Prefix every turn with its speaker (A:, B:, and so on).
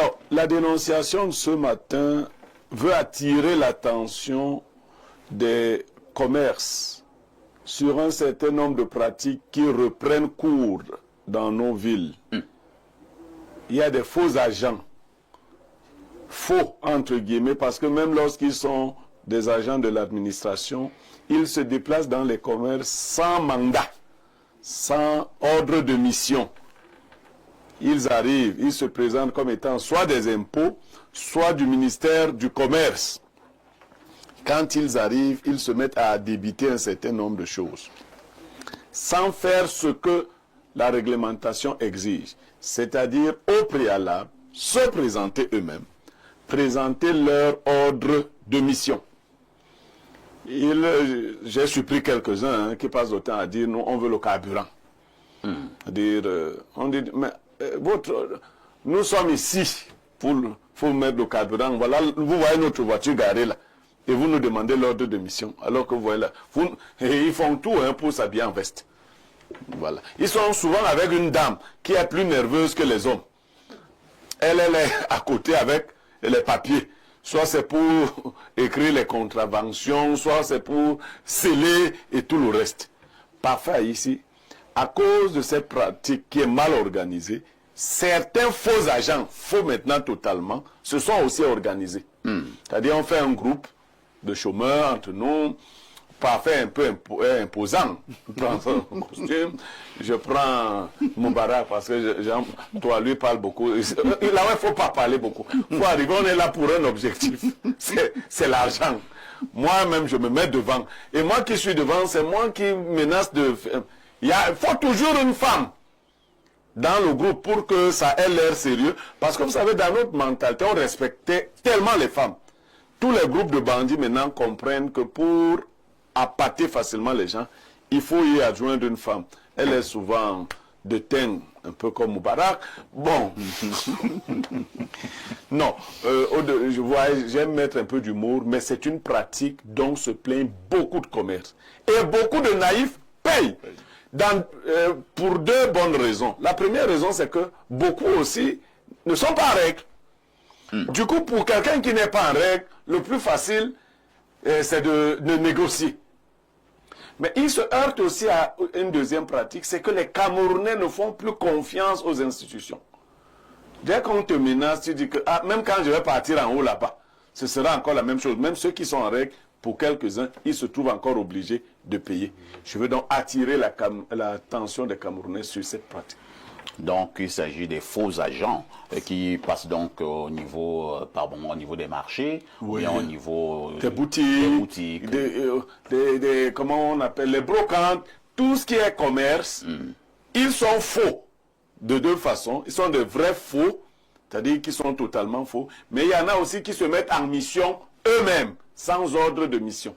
A: Alors, la dénonciation de ce matin veut attirer l'attention des commerces sur un certain nombre de pratiques qui reprennent cours dans nos villes. Il y a des faux agents, faux entre guillemets, parce que même lorsqu'ils sont des agents de l'administration, ils se déplacent dans les commerces sans mandat, sans ordre de mission. Ils arrivent, ils se présentent comme étant soit des impôts, soit du ministère du Commerce. Quand ils arrivent, ils se mettent à débiter un certain nombre de choses, sans faire ce que la réglementation exige, c'est-à-dire au préalable, se présenter eux-mêmes, présenter leur ordre de mission. J'ai surpris quelques-uns qui passent le temps à dire, nous, on veut le carburant. On dit, mais nous sommes ici pour mettre le carburant. Voilà, vous voyez notre voiture garée là. Et vous nous demandez l'ordre de mission. Alors que vous voyez là, ils font tout pour s'habiller en veste. Voilà. Ils sont souvent avec une dame qui est plus nerveuse que les hommes. Elle est à côté avec les papiers. Soit c'est pour écrire les contraventions, soit c'est pour sceller et tout le reste. Parfois ici, à cause de cette pratique qui est mal organisée, certains faux agents, faux maintenant totalement, se sont aussi organisés. C'est-à-dire on fait un groupe de chômeurs entre nous, parfait un peu imposant. Je prends son costume, je prends mon baraque parce que toi lui parle beaucoup. Là il ne faut pas parler beaucoup. Il faut arriver, on est là pour un objectif. C'est l'argent. Moi-même je me mets devant. Et moi qui suis devant, c'est moi qui menace de... Il faut toujours une femme dans le groupe pour que ça ait l'air sérieux. Parce que vous savez, dans notre mentalité, on respectait tellement les femmes. Tous les groupes de bandits maintenant comprennent que pour appâter facilement les gens, il faut y adjoindre une femme. Elle est souvent de teint, un peu comme Moubarak. Bon. Non. J'aime mettre un peu d'humour, mais c'est une pratique dont se plaignent beaucoup de commerces. Et beaucoup de naïfs payent. Pour deux bonnes raisons. La première raison, c'est que beaucoup aussi ne sont pas en règle. Du coup, pour quelqu'un qui n'est pas en règle, le plus facile, c'est de négocier. Mais il se heurte aussi à une deuxième pratique, c'est que les Camerounais ne font plus confiance aux institutions. Dès qu'on te menace, tu dis que même quand je vais partir en haut là-bas, ce sera encore la même chose. Même ceux qui sont en règle, pour quelques-uns, ils se trouvent encore obligés de payer. Je veux donc attirer l'attention des Camerounais sur cette pratique.
B: Donc, il s'agit des faux agents qui passent donc au niveau des marchés, ou bien au niveau
A: des boutiques, comment on appelle, les brocantes, tout ce qui est commerce. Ils sont faux de deux façons. Ils sont de vrais faux, c'est-à-dire qu'ils sont totalement faux. Mais il y en a aussi qui se mettent en mission eux-mêmes, sans ordre de mission.